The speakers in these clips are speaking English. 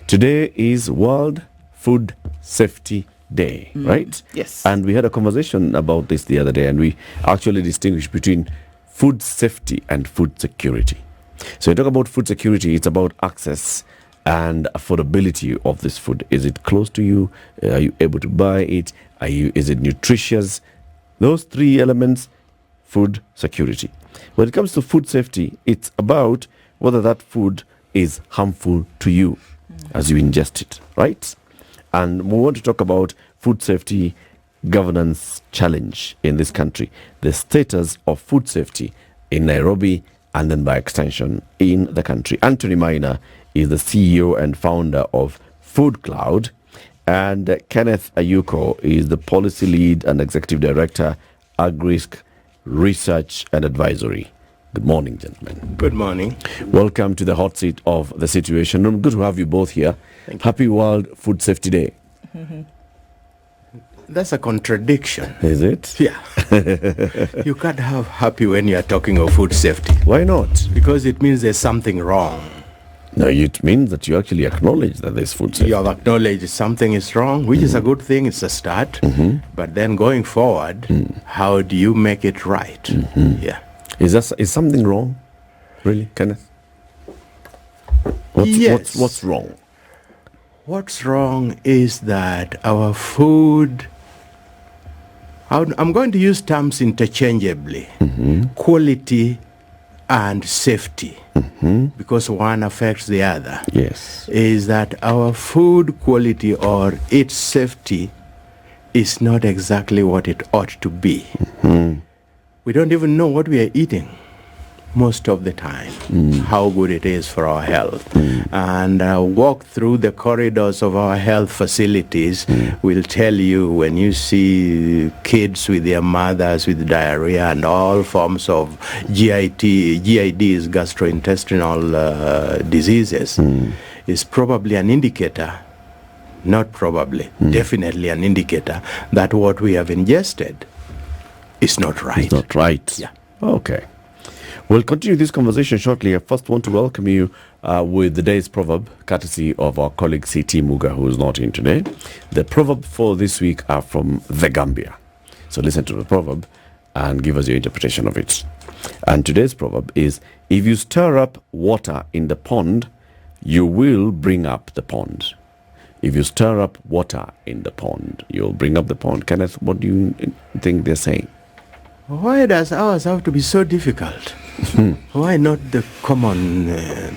Today is World Food Safety Day, right? Yes. And we had a conversation about this the other day, and we actually distinguish between food safety and food security. So, you talk about food security, it's about access and affordability of this food. Is it close to you? Are you able to buy it? Is it nutritious? Those three elements, food security. When it comes to food safety, it's about whether that food is harmful to you as you ingest it, right? And we want to talk about food safety governance challenge in this country, the status of food safety in Nairobi and then by extension in the country. Anthony Maina is the CEO and founder of Food Cloud, and Kenneth Ayuko is the policy lead and executive director, Agrisk Research and Advisory. Good morning, gentlemen. Good morning. Welcome to the hot seat of the situation. Good to have you both here. Happy World Food Safety Day. That's a contradiction. Is it? Yeah. You can't have happy when you are talking of food safety. Why not? Because it means there's something wrong. No, it means that you actually acknowledge that there's food safety. You have acknowledged something is wrong, which is a good thing. It's a start. But then going forward, how do you make it right? Yeah. Is something wrong? Really, Kenneth? Yes. What's wrong? What's wrong is that our food, I'm going to use terms interchangeably, quality and safety, because one affects the other. Yes. Is that our food quality or its safety is not exactly what it ought to be. We don't even know what we are eating most of the time, how good it is for our health. And walk through the corridors of our health facilities will tell you when you see kids with their mothers with diarrhea and all forms of GIDs, gastrointestinal diseases, is probably an indicator, not probably, definitely an indicator that what we have ingested is not right. It's not right. Yeah. Okay. We'll continue this conversation shortly. I first want to welcome you with the day's proverb, courtesy of our colleague C.T. Muga, who is not in today. The proverb for this week are from the Gambia. So listen to the proverb and give us your interpretation of it. And today's proverb is, if you stir up water in the pond, you will bring up the pond. If you stir up water in the pond, you'll bring up the pond. Kenneth, what do you think they're saying? Why does ours have to be so difficult? Why not the common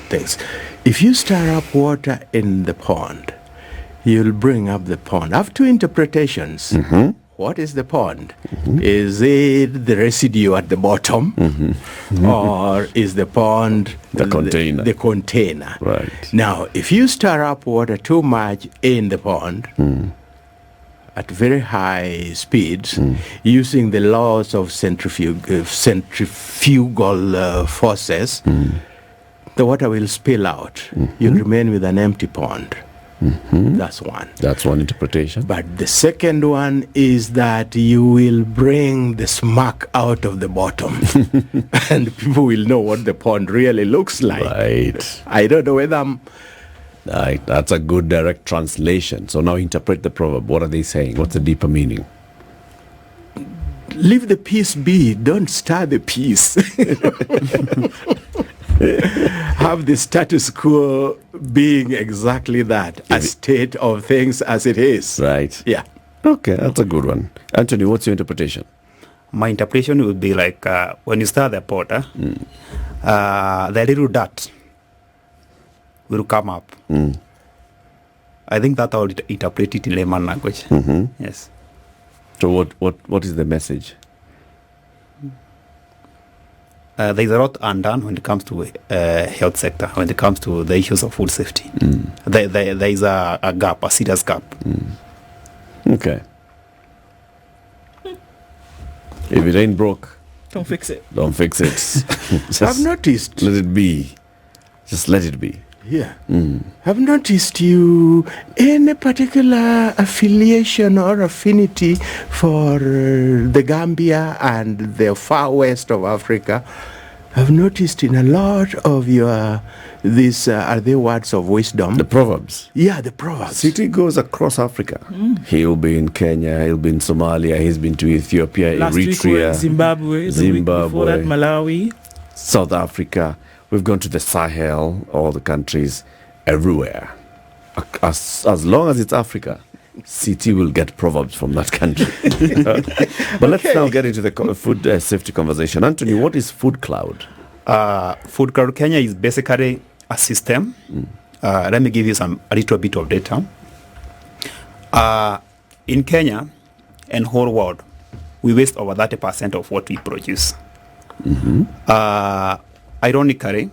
things? If you stir up water in the pond, you'll bring up the pond. I have two interpretations. What is the pond? Is it the residue at the bottom? Or is the pond The container. The container. Right. Now, if you stir up water too much in the pond, at very high speeds, using the laws of centrifugal forces, the water will spill out. You'll remain with an empty pond. That's one. That's one interpretation. But the second one is that you will bring the smack out of the bottom. And people will know what the pond really looks like. Right. I don't know whether I'm... Right. That's a good direct translation. So now interpret the proverb. What are they saying? What's the deeper meaning? Leave the peace be. Don't stir the peace. Have the status quo being exactly that, a state of things as it is. Right. Yeah. Okay, that's a good one. Anthony, what's your interpretation? My interpretation would be like when you stir the pot, the little dirt will come up. I think that's how it interpret it in layman language. Yes. So what is the message? There is a lot undone when it comes to health sector, when it comes to the issues of food safety. There is a gap, a serious gap. Okay. If it ain't broke, don't fix it. Don't fix it. I've noticed. Let it be. Just let it be. Yeah. I've noticed you any particular affiliation or affinity for the Gambia and the far west of Africa. I've noticed in a lot of your, these, are they words of wisdom? The proverbs. Yeah, the proverbs. City goes across Africa. He'll be in Kenya, he'll be in Somalia, he's been to Ethiopia, Last week we were in Eritrea, Zimbabwe. The week before that, Malawi. South Africa. We've gone to the Sahel, all the countries, everywhere. As long as it's Africa, City will get proverbs from that country. But let's now get into the food safety conversation. Anthony, what is food cloud? Food cloud Kenya is basically a system. Let me give you a little bit of data. In Kenya and whole world, we waste over 30% of what we produce. Ironically,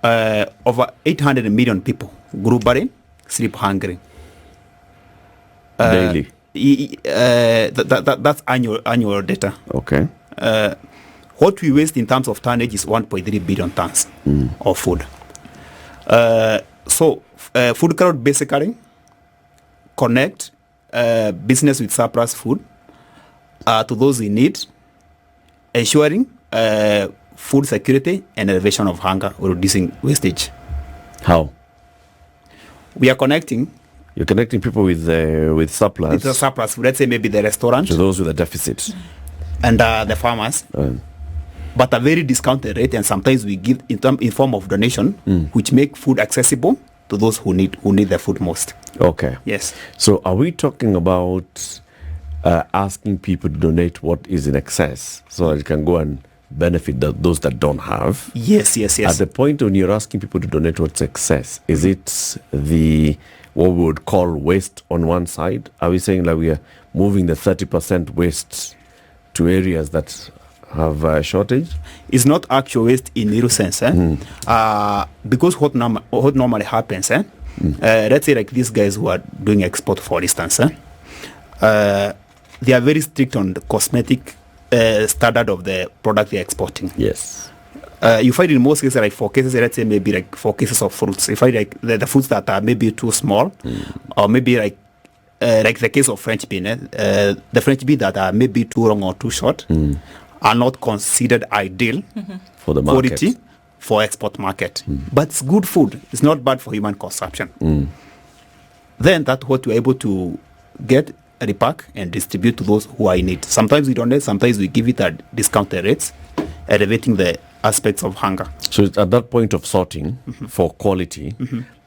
over 800 million people globally sleep hungry. Daily. That's annual data. Okay. What we waste in terms of tonnage is 1.3 billion tons of food. So food cloud basically connect business with surplus food to those in need, ensuring food security and elevation of hunger or reducing wastage. How? We are connecting. You're connecting people with surplus. With the surplus food. Let's say maybe the restaurant. To those with a deficit. And the farmers. But a very discounted rate, and sometimes we give in form of donation, which make food accessible to those who need the food most. Okay. Yes. So are we talking about asking people to donate what is in excess so that it can go and benefit those that don't have? Yes. At the point when you're asking people to donate what's excess, is it what we would call waste on one side? Are we saying that we are moving the 30% waste to areas that have a shortage? It's not actual waste in real sense. Because what normally happens, let's say like these guys who are doing export, for instance, they are very strict on the cosmetic standard of the product they're exporting. Yes. You find in most cases, like for cases, let's say maybe like for cases of fruits, you find like the fruits that are maybe too small, or maybe like the case of French bean, the French bean that are maybe too long or too short are not considered ideal for the market. Quality for export market. But it's good food. It's not bad for human consumption. Then that's what we're able to get, repack, and distribute to those who are in need. Sometimes we donate, sometimes we give it at discounted rates, elevating the aspects of hunger. So it's at that point of sorting for quality,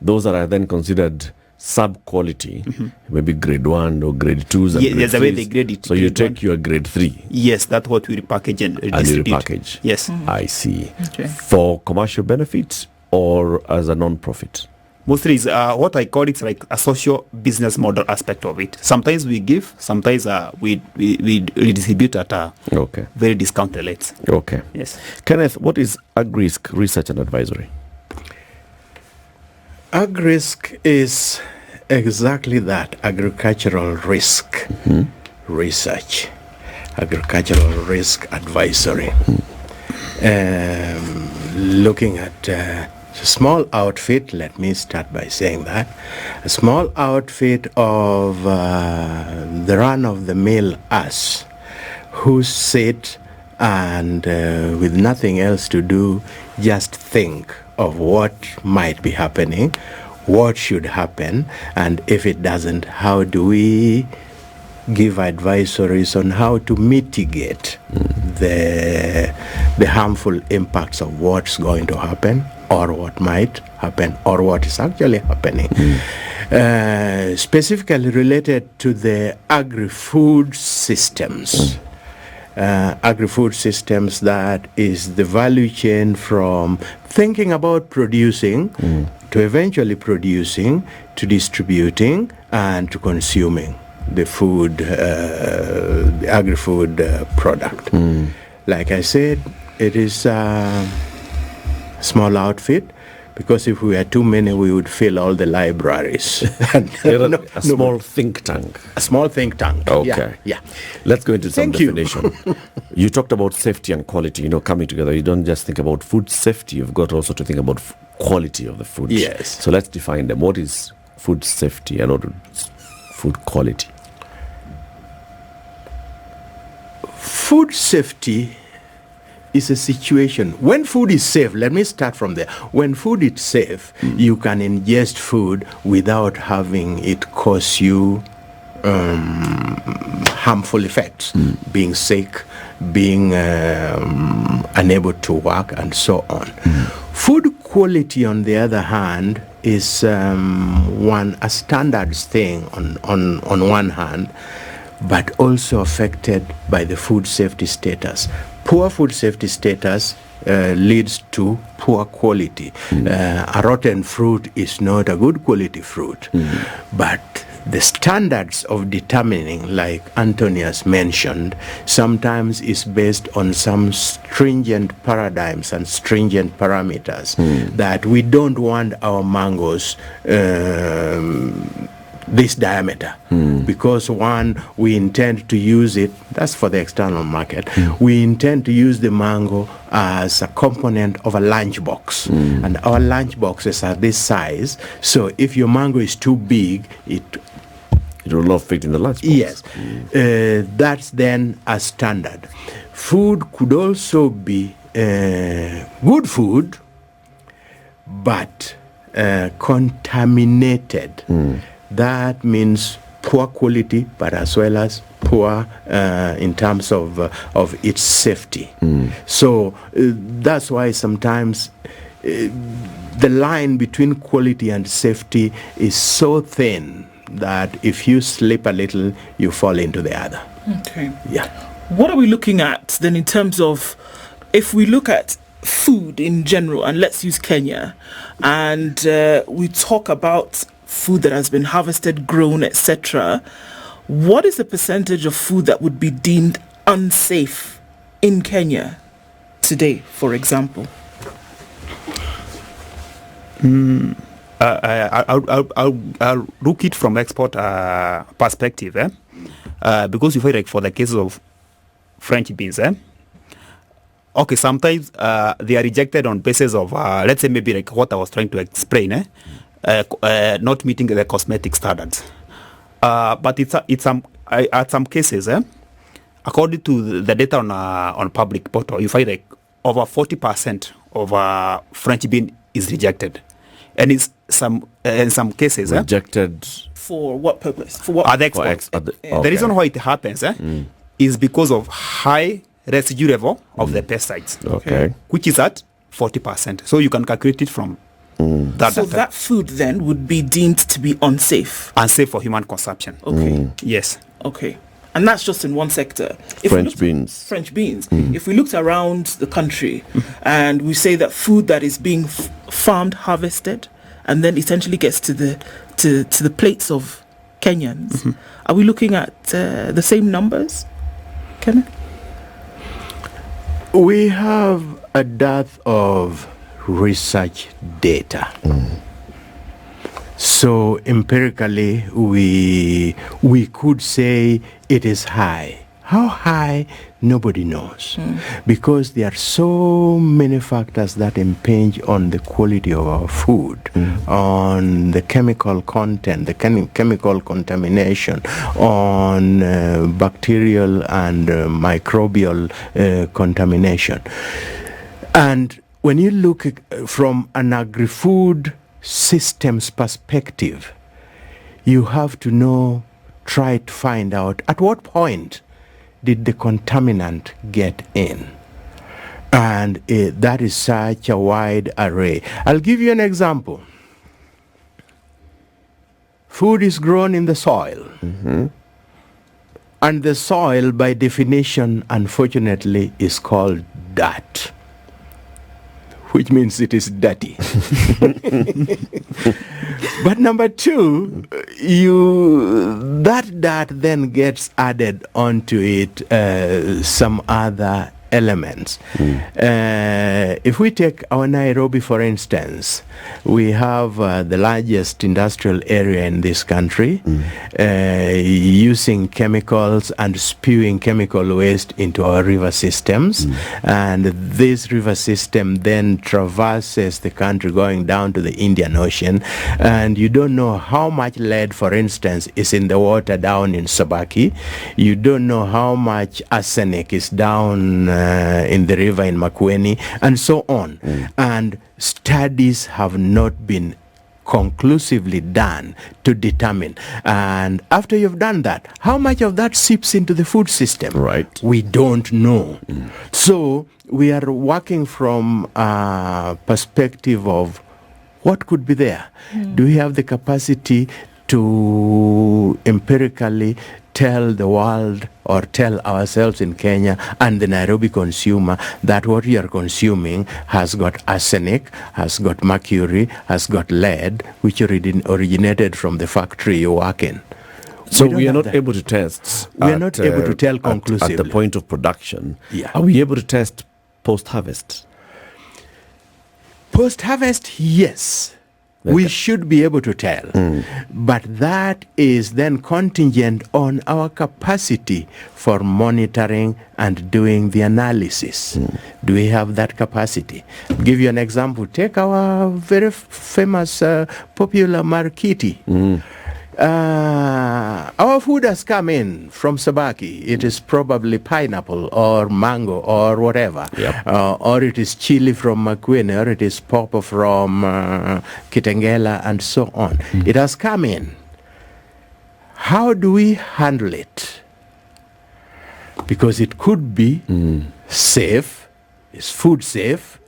those that are then considered sub-quality, maybe grade 1 or grade 2s and grade there's a way they 3s. grade it. So you Grade take 1. your grade 3 Yes, that's what we repackage and and you distribute. repackage. Yes. I see. Okay. For commercial benefits or as a non-profit? Mostly is what I call it like a social business model aspect of it. Sometimes we give, sometimes we redistribute at a Okay. very discounted rates. Okay. Yes. Kenneth, what is Agrisk Research and Advisory? Agrisk is exactly that, agricultural risk research, agricultural risk advisory. Looking at a small outfit, let me start by saying that, a small outfit of the run-of-the-mill us who sit and with nothing else to do, just think of what might be happening, what should happen, and if it doesn't, how do we give advisories on how to mitigate the harmful impacts of what's going to happen, or what might happen, or what is actually happening. Specifically related to the agri-food systems. Agri-food systems, that is the value chain from thinking about producing to eventually producing, to distributing, and to consuming the food, the agri-food product. Like I said, it is a small outfit, because if we were too many, we would fill all the libraries. A small think tank. A small think tank. Okay. Yeah. Let's go into some Thank you. definition. You talked about safety and quality, coming together. You don't just think about food safety. You've got also to think about quality of the food. Yes. So let's define them. What is food safety and what is food quality? Food safety is a situation when food is safe. Let me start from there. When food is safe, you can ingest food without having it cause you harmful effects, being sick, being unable to work, and so on. Food quality, on the other hand, is a standard thing on one hand, but also affected by the food safety status. Poor food safety status leads to poor quality. A rotten fruit is not a good quality fruit, but the standards of determining, like Anthony has mentioned, sometimes is based on some stringent paradigms and stringent parameters that we don't want our mangoes this diameter because one, we intend to use it, that's for the external market, we intend to use the mango as a component of a lunchbox, and our lunchboxes are this size, so if your mango is too big, it will not fit in the lunchbox. Yes. That's then a standard. Food could also be good food, but contaminated. That means poor quality, but as well as poor in terms of its safety. So that's why sometimes the line between quality and safety is so thin that if you slip a little, you fall into the other. Okay. Yeah. What are we looking at then in terms of, if we look at food in general, and let's use Kenya, and we talk about food that has been harvested, grown, etc., what is the percentage of food that would be deemed unsafe in Kenya today, for example? I'll look it from export perspective, because you find like for the cases of French beans, okay, sometimes they are rejected on basis of let's say maybe like what I was trying to explain, not meeting the cosmetic standards, but at some cases, according to the data on public portal, you find like over 40% of French bean is rejected. And in some cases, rejected for what purpose? For what? The reason why it happens is because of high residue level of the pesticides, which is at 40%. So you can calculate it from that. So that food then would be deemed to be unsafe for human consumption. Okay. Yes. Okay. And that's just in one sector. French beans. If we looked around the country and we say that food that is being farmed, harvested, and then essentially gets to the plates of Kenyans, are we looking at the same numbers, Kenneth? We have a dearth of research data. So empirically, we could say it is high. How high, nobody knows, because there are so many factors that impinge on the quality of our food, on the chemical content, the chemical contamination, on bacterial and microbial contamination. And when you look from an agri-food systems perspective, you have to try to find out at what point did the contaminant get in. And that is such a wide array. I'll give you an example. Food is grown in the soil. And the soil, by definition, unfortunately, is called dirt, which means it is dirty. But number two, that dirt then gets added onto it some other elements. If we take our Nairobi, for instance, we have the largest industrial area in this country, using chemicals and spewing chemical waste into our river systems. And this river system then traverses the country going down to the Indian Ocean. And you don't know how much lead, for instance, is in the water down in Sabaki. You don't know how much arsenic is down in the river in Makueni, and so on. And studies have not been conclusively done to determine. And after you've done that, how much of that seeps into the food system? Right. We don't know. So we are working from a perspective of what could be there. Do we have the capacity to empirically tell the world or tell ourselves in Kenya and the Nairobi consumer that what we are consuming has got arsenic, has got mercury, has got lead, which originated from the factory you work in? So don't we are have not that. able to test. We are not able to tell conclusively. At the point of production. Yeah. Are we able to test post-harvest? Post-harvest, yes. We should be able to tell. But that is then contingent on our capacity for monitoring and doing the analysis. Do we have that capacity? I'll give you an example. Take our very famous popular markiti. Our food has come in from Sabaki. It is probably pineapple or mango or whatever. Yep. Or it is chili from Makueni, or it is pawpaw from Kitengela, and so on. It has come in. How do we handle it? Because it could be safe, it's food safe,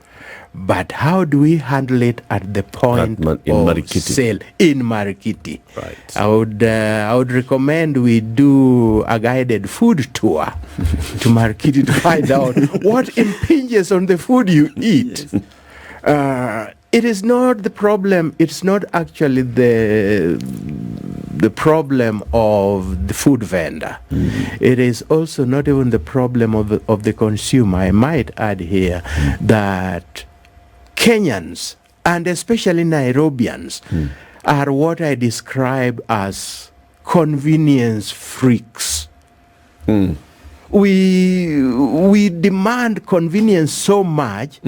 but how do we handle it at the point in of Marikiti. sale in Marikiti? Right. I would recommend we do a guided food tour to Marikiti to find out what impinges on the food you eat. It is not the problem. It's not actually the problem of the food vendor. It is also not even the problem of the consumer. I might add here that Kenyans, and especially Nairobians, are what I describe as convenience freaks. We demand convenience so much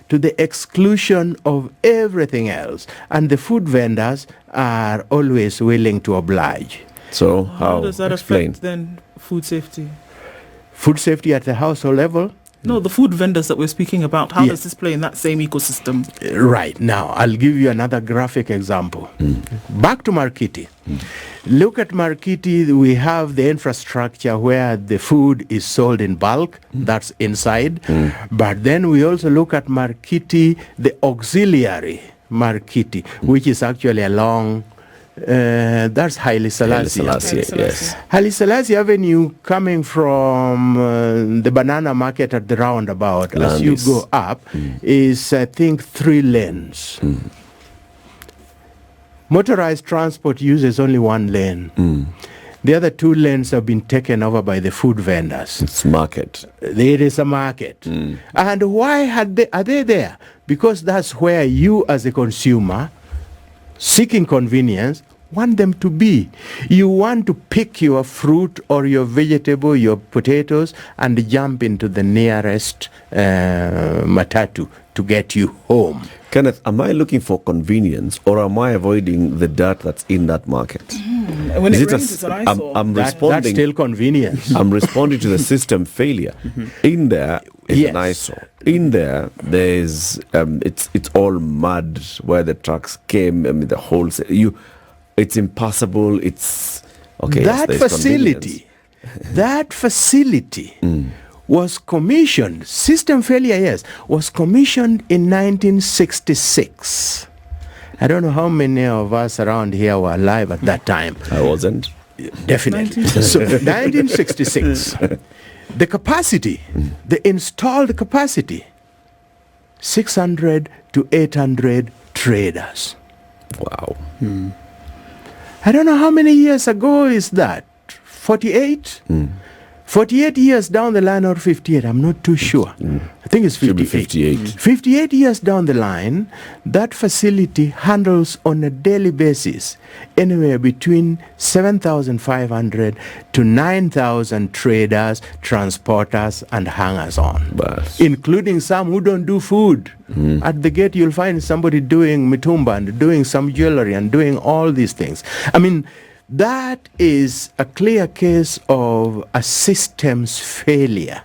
to the exclusion of everything else, and the food vendors are always willing to oblige. So How does that explain? affect then food safety? Food safety at the household level? No, the food vendors that we're speaking about, how Yeah. does this play in that same ecosystem? Right. Now, I'll give you another graphic example. Back to Markiti. Look at Markiti. We have the infrastructure where the food is sold in bulk. That's inside. But then we also look at Markiti, the auxiliary Markiti, which is actually along, that's Haile Selassie. Haile Selassie, yes. Haile Selassie Avenue, coming from the banana market at the roundabout, as you Landis. go up, is, I think, 3 lanes. Motorized transport uses only 1 lane. The other 2 lanes have been taken over by the food vendors. It's market. There is a market. And why are they there? Because that's where you, as a consumer, seeking convenience, want them to be. You want to pick your fruit or your vegetable, your potatoes, and jump into the nearest matatu to get you home. Kenneth, am I looking for convenience, or am I avoiding the dirt that's in that market? When Is it it a rains, s- it's an I'm- eyesore. I'm That's responding. still convenience. I'm responding to the system failure. In there is Yes. an eyesore. In there, there's it's all mud where the trucks came. I mean, the whole it's impassable. It's okay. yes, That there's facility, that facility was commissioned, system failure, yes, was commissioned in 1966. I don't know how many of us around here were alive at that time. convenience. I wasn't. Definitely. So 1966, the capacity, the installed capacity, 600 to 800 traders. Wow. I don't know how many years ago is that. 48? 48 years down the line, or 58, I'm not too sure. I think it's Should be 58. 58. 58 years down the line, that facility handles on a daily basis anywhere between 7,500 to 9,000 traders, transporters, and hangers-on, But including some who don't do food. At the gate, you'll find somebody doing mitumba and doing some jewelry and doing all these things. I mean, that is a clear case of a system's failure.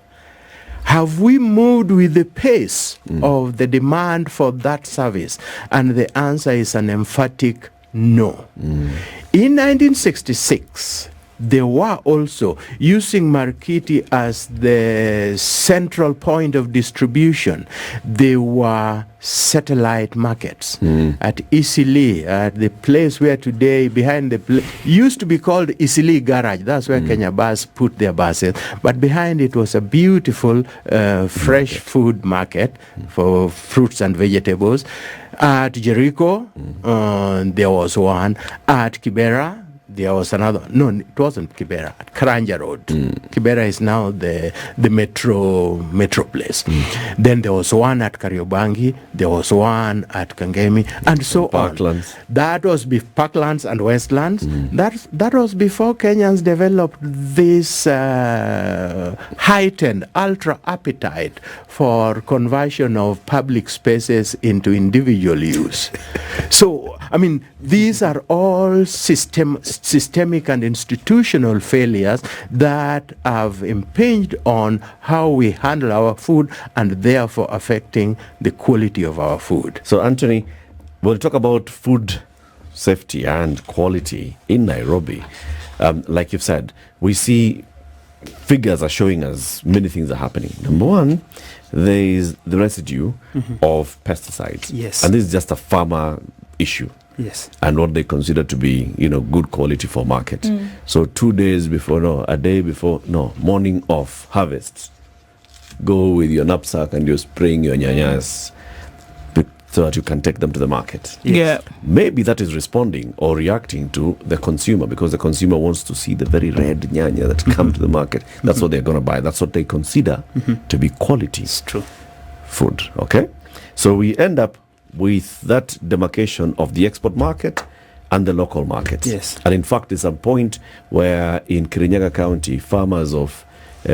Have we moved with the pace of the demand for that service? And the answer is an emphatic no. In 1966, they were also using Marikiti as the central point of distribution. They were satellite markets at Isili, at the place where today, behind the used to be called Isili Garage. That's where Kenya Bus put their buses. But behind it was a beautiful fresh food market for fruits and vegetables. At Jericho, there was one. At Kibera, there was another. No, it wasn't Kibera. At Karanja Road. Kibera is now the metro place. Then there was one at Kariobangi. There was one at Kangemi, and so Parklands. on. That was Parklands and Westlands. That was before Kenyans developed this heightened ultra appetite for conversion of public spaces into individual use. So, I mean, these are all systemic and institutional failures that have impinged on how we handle our food and therefore affecting the quality of our food. So, Anthony, we'll talk about food safety and quality in Nairobi. Like you've said, we see figures are showing us many things are happening. Number one, there is the residue of pesticides. Yes. And this is just a farmer issue. Yes. And what they consider to be, good quality for market. So 2 days before, morning of harvest, go with your knapsack and you're spraying your nyanyas so that you can take them to the market. Yeah. Maybe that is responding or reacting to the consumer, because the consumer wants to see the very red nyanya that come to the market. That's what they're going to buy. That's what they consider to be quality. It's true. Food. Okay? So we end up with that demarcation of the export market and the local market. Yes. And in fact, there's a point where in Kirinyaga County, farmers of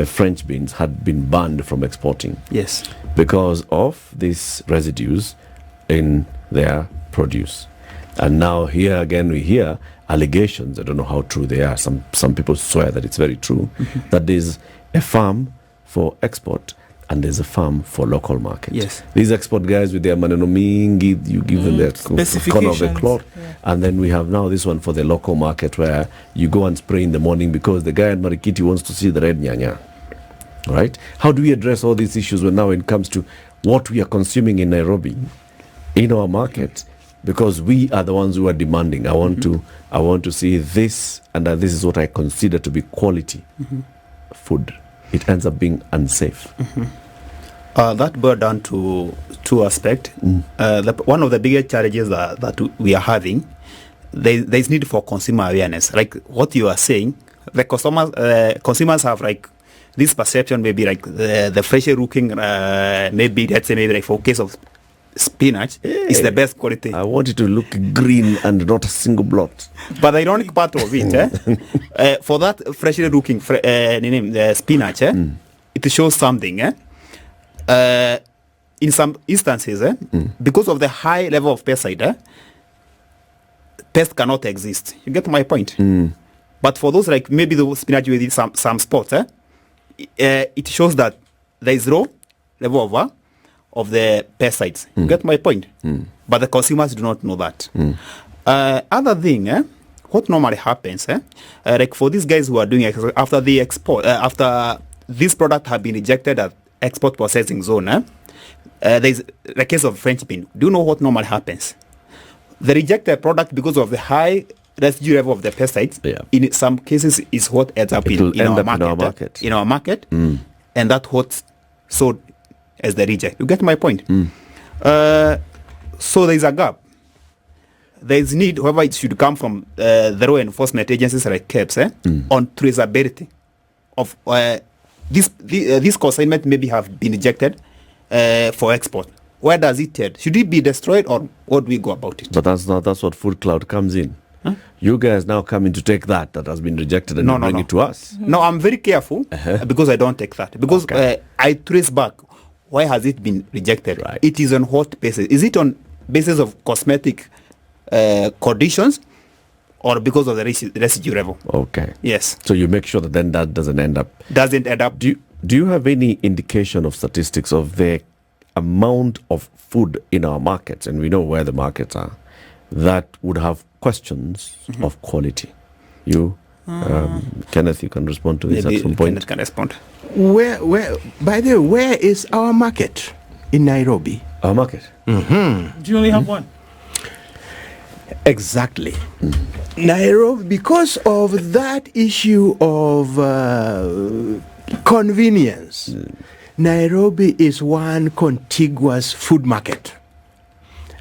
French beans had been banned from exporting. Yes. Because of these residues in their produce. And now here again we hear allegations, I don't know how true they are, some people swear that it's very true, that there's a farm for export and there's a farm for local market. Yes. These export guys with their maneno mingi, you give them their corner of the cloth. Yeah. And then we have now this one for the local market where you go and spray in the morning because the guy at Marikiti wants to see the red nyanya. All right? How do we address all these issues when now it comes to what we are consuming in Nairobi, in our market? Because we are the ones who are demanding. I want to see this, and this is what I consider to be quality food. It ends up being unsafe. That boiled down to two aspects. One of the biggest challenges that we are having, there is need for consumer awareness. Like what you are saying, the consumers have like this perception, maybe like the fresher looking, maybe let's say maybe like for case of spinach is the best quality. I want it to look green and not a single blot. But the ironic part of it, for that freshly looking spinach, it shows something. In some instances, because of the high level of pesticide, pest cannot exist. You get my point? But for those like maybe the spinach with some spots, it shows that there is low level of the pesticides. You get my point? But the consumers do not know that. Other thing, what normally happens, like for these guys who are doing after the export, after this product have been rejected at export processing zone, there is the case of French bean. Do you know what normally happens? The rejected product, because of the high residue level of the pesticides, in some cases is what ends up in our market. In our market, and that's what sold as the reject. You get my point? So there is a gap. There is need, however, it should come from the law enforcement agencies like KEBS on traceability of this consignment maybe have been rejected for export. Where does it head? Should it be destroyed, or what do we go about it? But that's what Food Cloud comes in. You guys now come in to take that has been rejected and bring it to us. No, I'm very careful because I don't take that. Because I trace back, why has it been rejected? Right. It is on what basis? Is it on basis of cosmetic conditions, or because of the residue level? Okay. Yes. So you make sure that then that doesn't end up. Doesn't end up do you have any indication of statistics of the amount of food in our markets, and we know where the markets are, that would have questions of quality? You, Kenneth, you can respond to this Maybe at some point. Kenneth can respond. By the way, where is our market in Nairobi? Our market? Do you only have one? Exactly. Nairobi, because of that issue of convenience, Nairobi is one contiguous food market.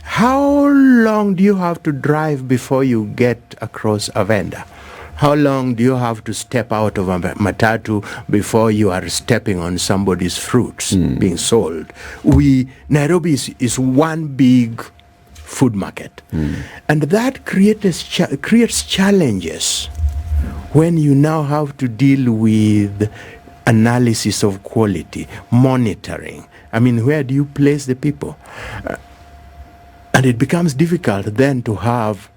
How long do you have to drive before you get across a vendor? How long do you have to step out of a matatu before you are stepping on somebody's fruits being sold? Nairobi is one big food market. And that creates challenges when you now have to deal with analysis of quality, monitoring. I mean, where do you place the people? And it becomes difficult then to have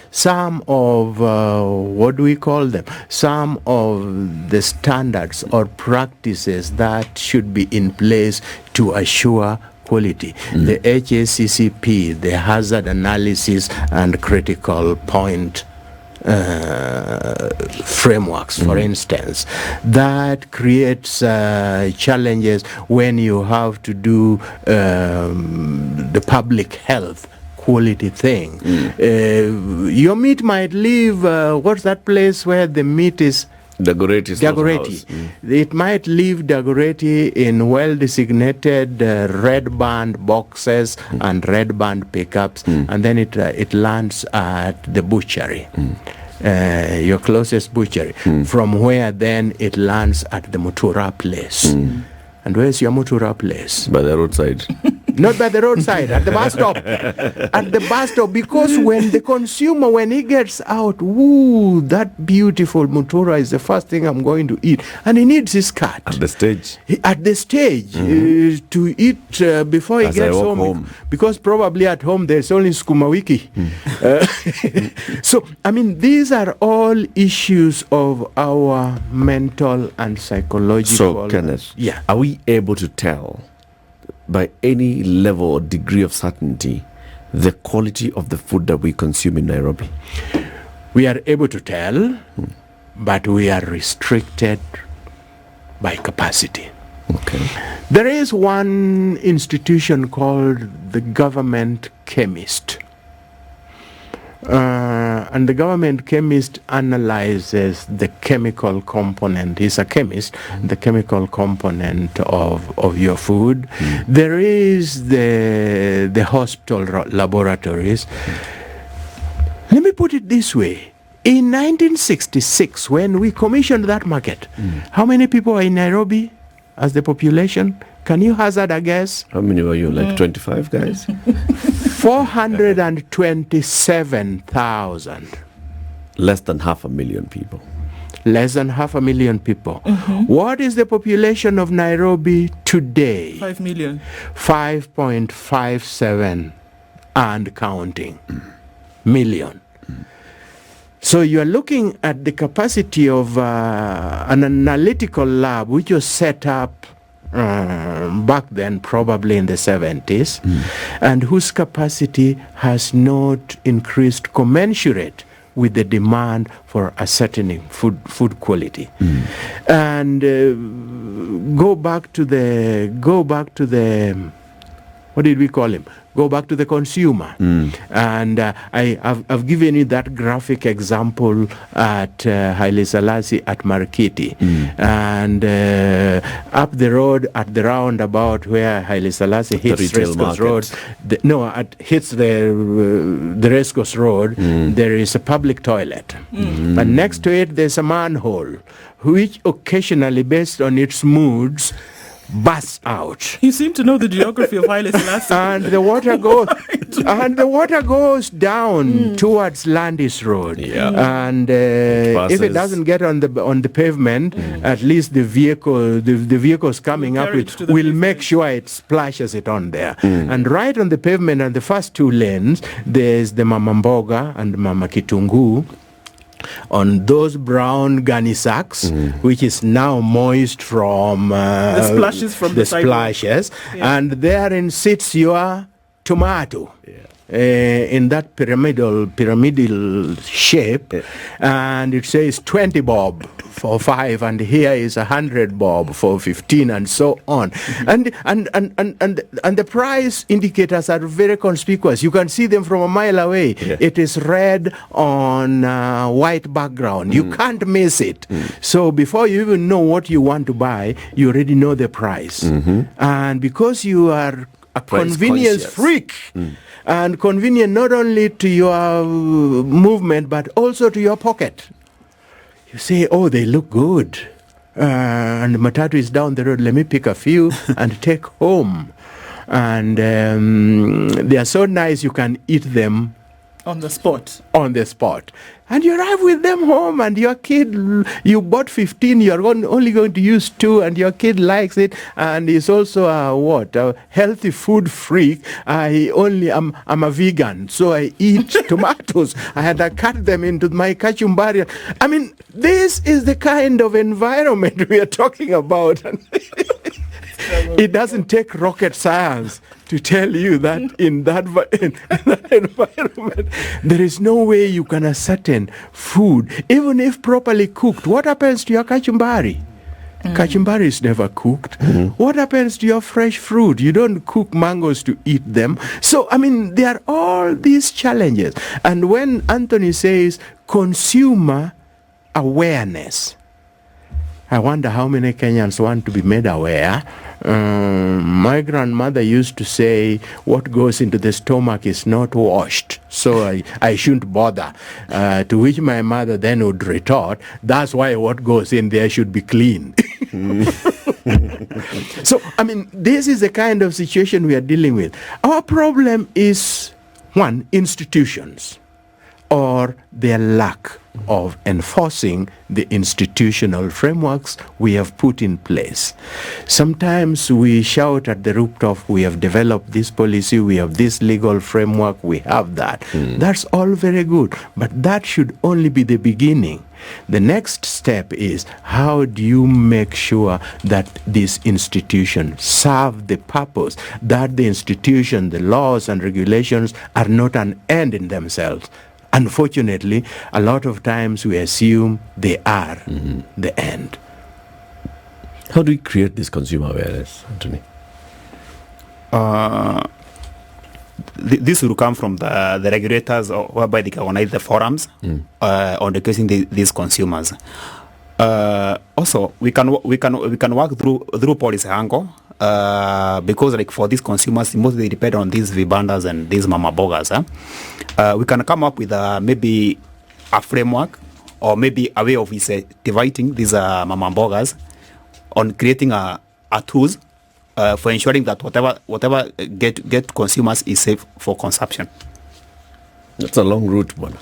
some of, what do we call them? Some of the standards or practices that should be in place to assure quality. The HACCP, the hazard analysis and critical point frameworks, for instance, that creates challenges when you have to do the public health quality thing. Your meat might leave, what's that place where the meat is? Dagoretti. It might leave Dagoretti in well-designated red band boxes and red band pickups, and then it lands at the butchery, your closest butchery, from where then it lands at the Mutura place. And where's your Mutura place? By the roadside. Not by the roadside, at the bus stop. At the bus stop, because when the consumer, when he gets out, ooh, that beautiful Mutura is the first thing I'm going to eat. And he needs his cut. At the stage. At the stage, to eat before he gets home. Because probably at home there's only skuma wiki. So, I mean, these are all issues of our mental and psychological... So, Kenneth, are we able to tell by any level or degree of certainty the quality of the food that we consume in Nairobi? We are able to tell, but we are restricted by capacity. Okay. There is one institution called the government chemist. And the government chemist analyzes the chemical component. He's a chemist, the chemical component of your food. There is the hospital laboratories. Let me put it this way. In 1966, when we commissioned that market, how many people are in Nairobi as the population? Can you hazard a guess? How many were you? Like 25 guys? 427,000. Less than 500,000 people. Less than 500,000 people. What is the population of Nairobi today? 5 million. 5.57 and counting million. So you are looking at the capacity of an analytical lab which was set up back then, probably in the 70s, and whose capacity has not increased commensurate with the demand for ascertaining food quality. And go back to the what did we call him? Go back to the consumer. And I've given you that graphic example at Haile Selassie at Markiti. And up the road at the roundabout where Haile Selassie hits Rescos Road, hits the Rescos Road, there is a public toilet. And next to it there's a manhole, which occasionally, based on its moods, bursts out. You seem to know the geography of Haile Selassie. And the water goes down towards Landis Road. And if it doesn't get on the pavement, at least the vehicles coming up will make sure it splashes it on there. And right on the pavement, on the first two lanes, there's the Mama Mboga and Mama Kitungu. on those brown gunny sacks, which is now moist from The splashes from the sidewalk. splashes, and therein sits your tomato. In that pyramidal shape, and it says 20 bob for 5, and here is 100 bob for 15, and so on. And the price indicators are very conspicuous. You can see them from a mile away. It is red on white background. You can't miss it. So before you even know what you want to buy, you already know the price. And because you are a convenience freak, and convenient not only to your movement but also to your pocket. You say, oh, they look good, and the matatu is down the road, let me pick a few and take home. And they are so nice you can eat them On the spot. on the spot. And you arrive with them home, and your kid, you bought 15, you're only going to use 2, and your kid likes it, and is also a healthy food freak. I'm a vegan, so I eat tomatoes, and I cut them into my kachumbari. I mean, this is the kind of environment we are talking about. It doesn't take rocket science to tell you that in that environment, there is no way you can ascertain food, even if properly cooked. What happens to your kachumbari? Kachumbari is never cooked. What happens to your fresh fruit? You don't cook mangoes to eat them. So, I mean, there are all these challenges. And when Anthony says consumer awareness, I wonder how many Kenyans want to be made aware. My grandmother used to say, what goes into the stomach is not washed, so I shouldn't bother. To which my mother then would retort, that's why what goes in there should be clean. So, I mean, this is the kind of situation we are dealing with. Our problem is, one, institutions, or their lack of enforcing the institutional frameworks we have put in place. Sometimes we shout at the rooftop, we have developed this policy, we have this legal framework, we have that. That's all very good, but that should only be the beginning. The next step is, how do you make sure that these institutions serve the purpose, that the institution, the laws and regulations are not an end in themselves. Unfortunately, a lot of times we assume they are the end. How do we create this consumer awareness, Anthony? This will come from the regulators, whereby they can organize the forums on educating these consumers. Also, we can work through policy angle, because like for these consumers, mostly they depend on these vibandas and these mama bogas. We can come up with maybe a framework, or maybe a way of dividing these mama bogas on creating a tools for ensuring that whatever get consumers is safe for consumption. That's a long route, man.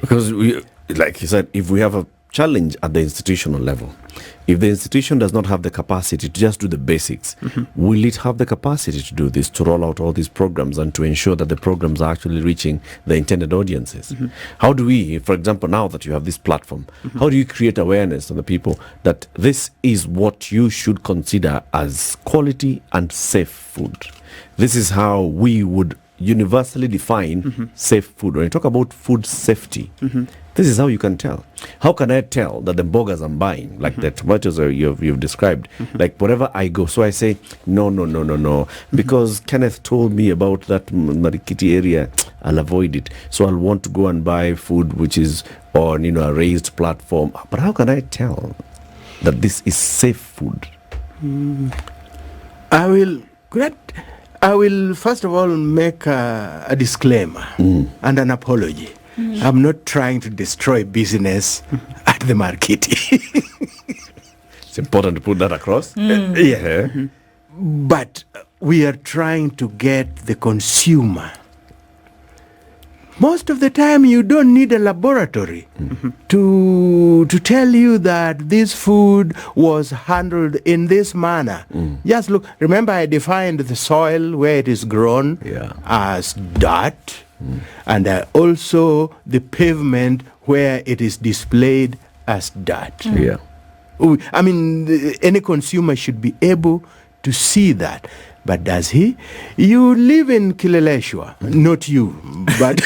Because we, like you said, if we have a challenge at the institutional level, if the institution does not have the capacity to just do the basics, will it have the capacity to do this, to roll out all these programs and to ensure that the programs are actually reaching the intended audiences? How do we, for example, now that you have this platform, how do you create awareness on the people that this is what you should consider as quality and safe food? This is how we would universally define safe food. When you talk about food safety, this is how you can tell. How can I tell that the bogas I'm buying, like the tomatoes you've described, like wherever I go, so I say, no, because Kenneth told me about that Marikiti area, I'll avoid it. So I'll want to go and buy food which is on, a raised platform. But how can I tell that this is safe food? I will first of all make a disclaimer and an apology. I'm not trying to destroy business at the market. It's important to put that across. Yeah. But we are trying to get the consumer. Most of the time, you don't need a laboratory to tell you that this food was handled in this manner. Just look. Remember, I defined the soil where it is grown as dirt. and also the pavement where it is displayed as dirt. Yeah. I mean, any consumer should be able to see that. But does he? You live in Kileleshwa, not you, but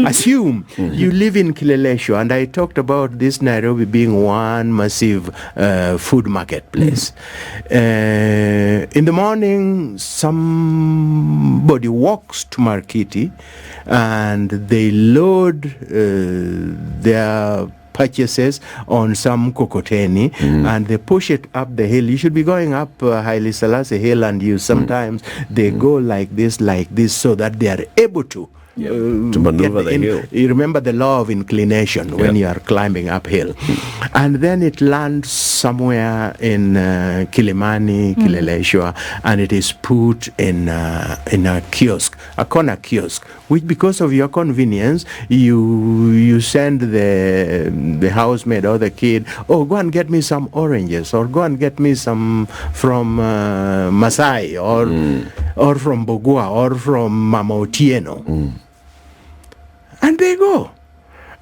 assume you live in Kileleshwa, and I talked about this Nairobi being one massive food marketplace. In the morning, somebody walks to Markiti, and they load their purchases on some kokoteni, and they push it up the hill. You should be going up Haile Selassie Hill, and you sometimes they go like this, so that they are able to maneuver the hill. You remember the law of inclination when you are climbing uphill. And then it lands somewhere in Kilimani, Kileleshwa, and it is put in a kiosk, a corner kiosk, which because of your convenience, you send the housemaid or the kid, oh, go and get me some oranges, or go and get me some from Masai, or from Bogua, or from Mama Otieno. And they go.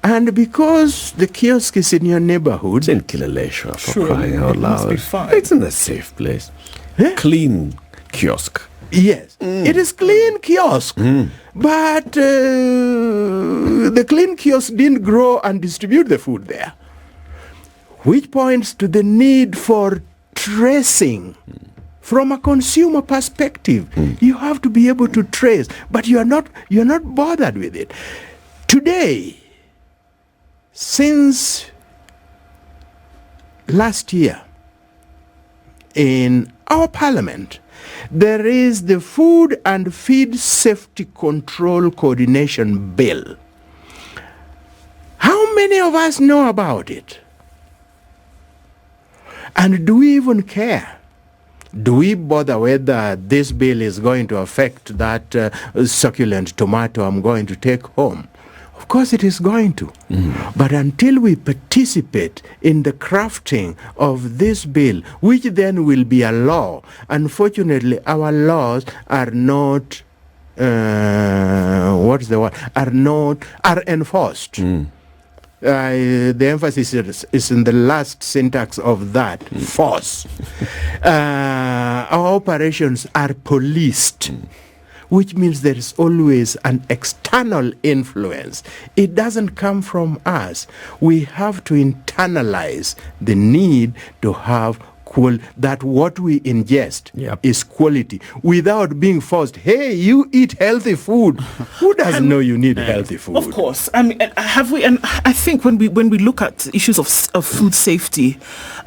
And because the kiosk is in your neighborhood... It's in Kileleshwa, for Sure, crying out it must loud. be fine. It's in a safe place. Clean kiosk. Yes, it is clean kiosk. But the clean kiosk didn't grow and distribute the food there. Which points to the need for tracing. From a consumer perspective, you have to be able to trace, but you're not bothered with it. Today, since last year, in our parliament, there is the Food and Feed Safety Control Coordination Bill. How many of us know about it? And do we even care? Do we bother whether this bill is going to affect that succulent tomato I'm going to take home? Of course it is going to. But until we participate in the crafting of this bill, which then will be a law, unfortunately our laws are not, are enforced. The emphasis is in the last syntax of that, force. Our operations are policed, which means there is always an external influence. It doesn't come from us. We have to internalize the need to have that what we ingest is quality, without being forced, hey, you eat healthy food. Who doesn't know you need healthy food? Of course. I mean, have we? And I think when we look at issues of food safety,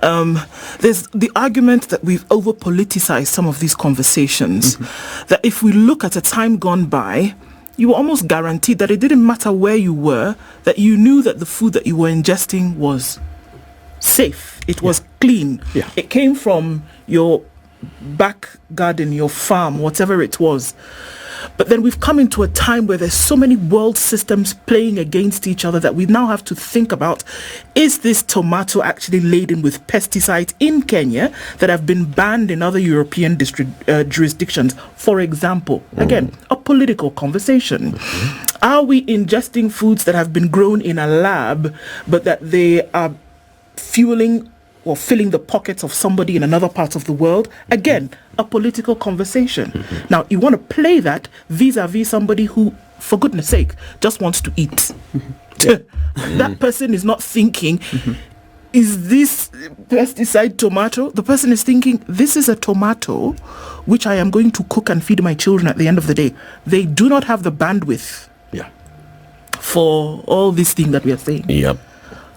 there's the argument that we've over politicized some of these conversations. That if we look at a time gone by, you were almost guaranteed that it didn't matter where you were, that you knew that the food that you were ingesting was safe. It was clean. It came from your back garden, your farm, whatever it was. But then we've come into a time where there's so many world systems playing against each other that we now have to think about, is this tomato actually laden with pesticides in Kenya that have been banned in other European jurisdictions? For example, again, a political conversation. Are we ingesting foods that have been grown in a lab, but that they are fueling or filling the pockets of somebody in another part of the world? Again, a political conversation. Now, you want to play that vis-a-vis somebody who, for goodness sake, just wants to eat. That person is not thinking, is this pesticide tomato? The person is thinking, this is a tomato which I am going to cook and feed my children at the end of the day. They do not have the bandwidth for all these things that we are saying.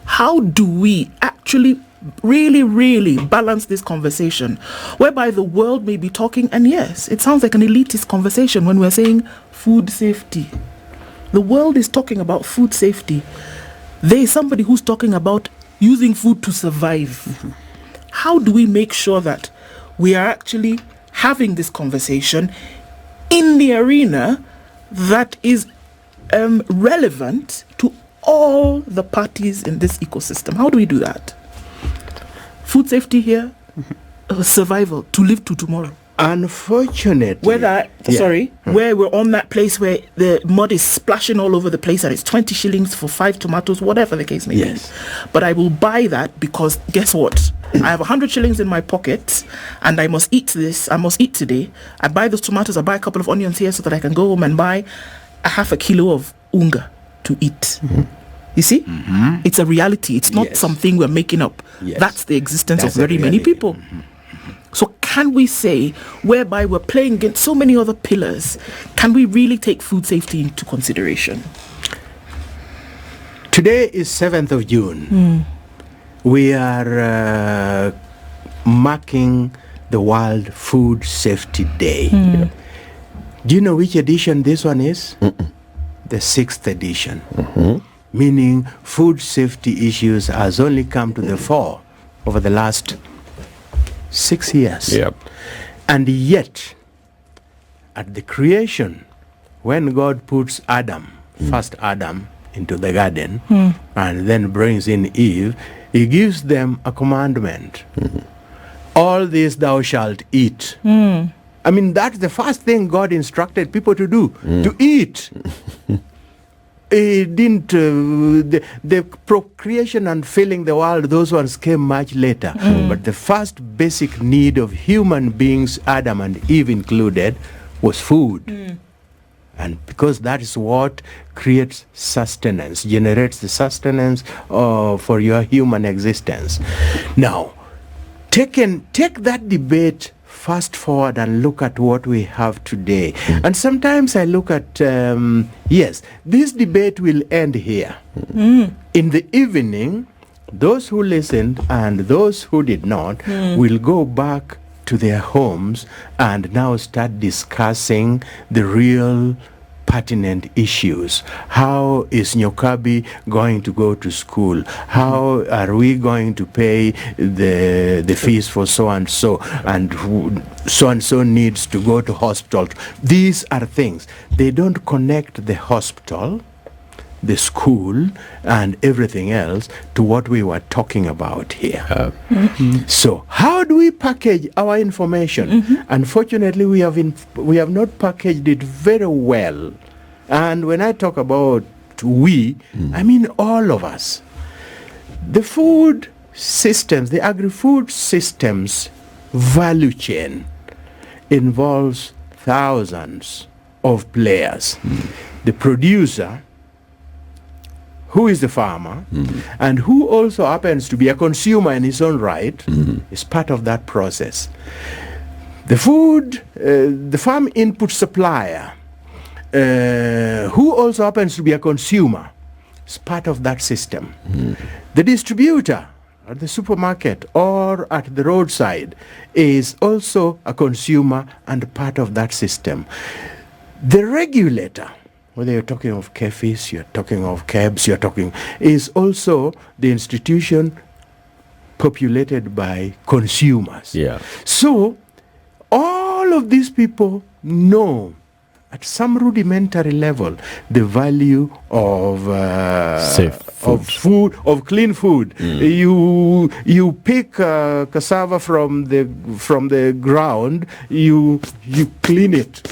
How do we actually really balance this conversation, whereby the world may be talking, and yes, it sounds like an elitist conversation when we're saying food safety. The world is talking about food safety. There is somebody who's talking about using food to survive. How do we make sure that we are actually having this conversation in the arena that is relevant to all the parties in this ecosystem? How do we do that? Food safety here, survival, to live to tomorrow. Unfortunately, where we're on that place where the mud is splashing all over the place and it's 20 shillings for 5 tomatoes, whatever the case may be. But I will buy that because guess what? I have 100 shillings in my pocket and I must eat this. I must eat today. I buy those tomatoes. I buy a couple of onions here so that I can go home and buy a half a kilo of unga to eat. You see? It's a reality. It's not something we're making up. That's the existence of very many people. So can we say, whereby we're playing against so many other pillars, can we really take food safety into consideration? Today is 7th of June. We are marking the World Food Safety Day. Do you know which edition this one is? The 6th edition. Meaning food safety issues has only come to the fore over the last 6 years. And yet, at the creation, when God puts first Adam, into the garden, and then brings in Eve, he gives them a commandment. All this thou shalt eat. I mean, that's the first thing God instructed people to do, to eat. He didn't, the procreation and filling the world, those ones came much later. But the first basic need of human beings, Adam and Eve included, was food. And because that is what creates sustenance, generates the sustenance for your human existence. Now, take that debate fast forward and look at what we have today. And sometimes I look at, yes, this debate will end here. In the evening, those who listened and those who did not will go back to their homes and now start discussing the real pertinent issues. How is Nyokabi going to go to school? How are we going to pay the fees for so and so and so needs to go to hospital? These are things. They don't connect the hospital, the school, and everything else to what we were talking about here. So how do we package our information? Unfortunately, we have not packaged it very well. And when I talk about we, I mean all of us. The food systems, the agri-food systems value chain involves thousands of players. The producer, who is the farmer, and who also happens to be a consumer in his own right, is part of that process. The farm input supplier, who also happens to be a consumer, is part of that system. The distributor at the supermarket or at the roadside is also a consumer and part of that system. The regulator, whether you're talking of KEFIS, you're talking of KEBS, is also the institution populated by consumers. So all of these people know at some rudimentary level the value of safe food. of clean food. You pick cassava from the ground, you clean it.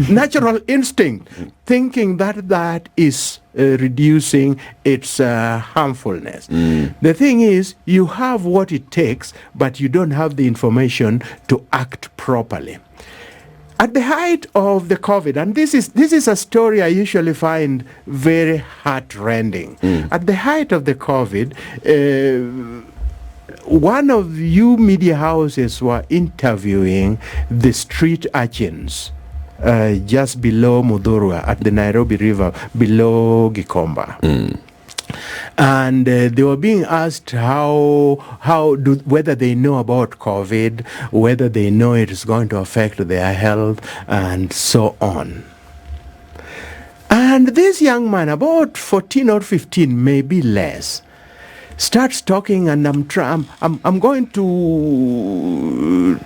Natural instinct, thinking that is reducing its harmfulness. The thing is, you have what it takes, but you don't have the information to act properly. At the height of the COVID, and this is a story I usually find very heart-rending. At the height of the COVID, one of you media houses were interviewing the street urchins just below Mudhurwa at the Nairobi River, below Gikomba. And they were being asked whether they know about COVID, whether they know it is going to affect their health, and so on. And this young man, about 14 or 15, maybe less, starts talking, and I'm going to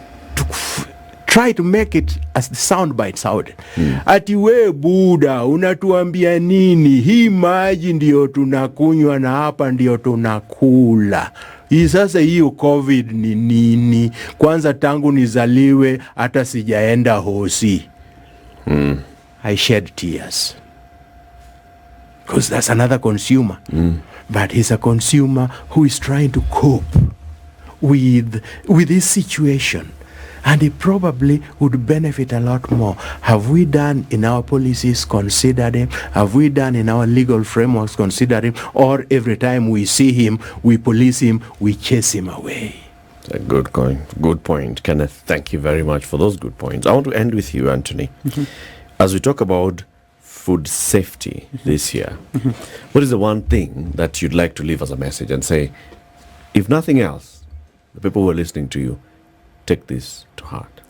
try to make it as the sound bites out. Ati we Buda unatuambia nini? Hii maji ndio tunakunywa na hapa ndio tunakula. Hii sasa hiyo COVID ni nini? Kwanza tangu nizaliwe hata sijaenda hosi. I shed tears. Because that's another consumer. But he's a consumer who is trying to cope with this situation. And he probably would benefit a lot more. Have we done in our policies considered him? Have we done in our legal frameworks considered him? Or every time we see him, we police him, we chase him away? A good point, Kenneth. Thank you very much for those good points. I want to end with you, Anthony. As we talk about food safety this year, what is the one thing that you'd like to leave as a message and say, if nothing else, the people who are listening to you, take this to heart?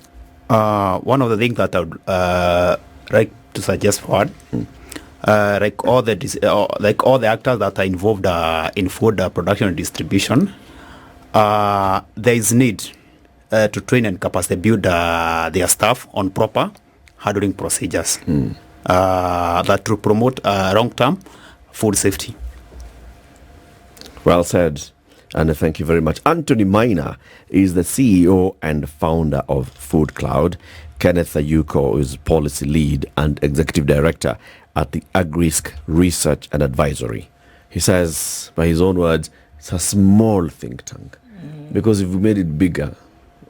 One of the things that I would like to suggest for like all the actors that are involved in food production and distribution, there is need to train and capacity build their staff on proper handling procedures that to promote long-term food safety. Well said. And thank you very much. Anthony Maina is the CEO and founder of Food Cloud. Kenneth Ayuko is policy lead and executive director at the Agrisk Research and Advisory. He says, by his own words, it's a small think tank. Because if we made it bigger,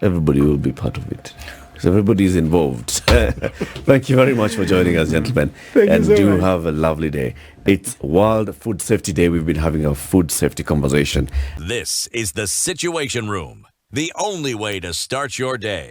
everybody will be part of it. So everybody is involved. Thank you very much for joining us, gentlemen. Thank you so much. Have a lovely day. It's World Food Safety Day. We've been having a food safety conversation. This is the Situation Room, the only way to start your day.